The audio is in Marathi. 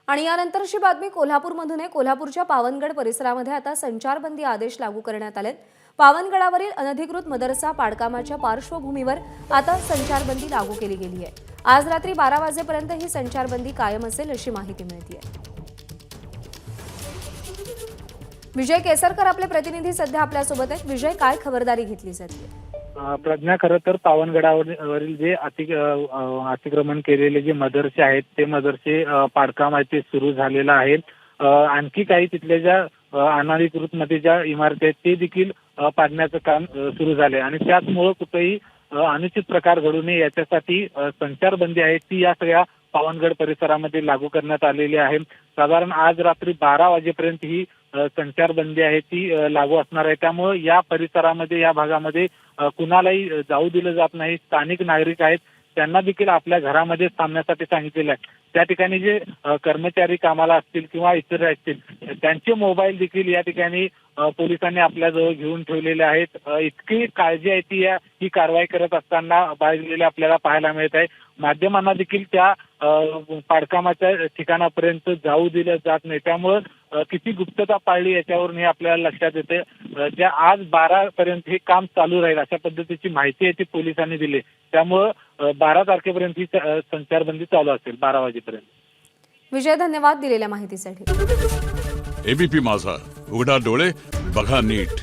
आणि यानंतरची बातमी कोल्हापूरमधून आहे। कोल्हापूरच्या पावनगड परिसरामध्ये आता संचारबंदी आदेश लागू करण्यात आलेत। पावनगडावरील अनधिकृत मदरसा पाडकामाच्या पार्श्वभूमीवर आता संचारबंदी लागू केली गेली आहे। आज रात्री 12 वाजेपर्यंत ही संचारबंदी कायम असेल अशी माहिती मिळते आहे। विजय केसरकर आपले प्रतिनिधी सध्या आपल्या सोबत आहेत। विजय, काय खबरदारी घेतली जाते? प्रज्ञा, खरं तर पावनगडावरील जे अतिक्रमण केलेले जे मदरसे आहेत ते मदरसे पाडकाम आहे ते सुरू झालेलं आहे। आणखी काही तिथल्या ज्या अनधिकृत मध्ये ज्या इमारती आहेत ते देखील पाडण्याचं काम सुरू झाले आणि त्याचमुळे कुठेही अनुचित प्रकार घडू नये याच्यासाठी संचारबंदी आहे ती या सगळ्या पावनगड परिसरामध्ये लागू करण्यात आलेली आहे। साधारण आज रात्री 12 वाजेपर्यंत ही संचारबंदी आहे ती लागू असणार आहे। त्यामुळे या परिसरामध्ये या भागामध्ये कुणालाही जाऊ दिलं जात नाही। स्थानिक नागरिक आहेत त्यांना देखील आपल्या घरामध्ये थांबण्यासाठी सांगितलेलं आहे। त्या ठिकाणी जे कर्मचारी कामाला असतील किंवा इतर असतील त्यांचे मोबाईल देखील या ठिकाणी पोलिसांनी आपल्याजवळ घेऊन ठेवलेले आहेत। इतकी काळजी आहे ती ही कारवाई करत असताना बाळगलेली आपल्याला पाहायला मिळत आहे। माध्यमांना देखील त्या पाडकामाच्या ठिकाणापर्यंत जाऊ दिलं जात नाही। त्यामुळे किती गुप्तता पाळली याच्यावरून हे आपल्याला लक्षात येते। ज्या आज 12 पर्यंत हे काम चालू राहील अशा पद्धतीची माहिती आहे ती पोलिसांनी दिली। त्यामुळे 12 तारखेपर्यंत ही संचारबंदी चालू असेल 12 वाजेपर्यंत। विजय, धन्यवाद दिलेल्या माहितीसाठी। एबीपी माझा, उघडा डोळे बघा नीट।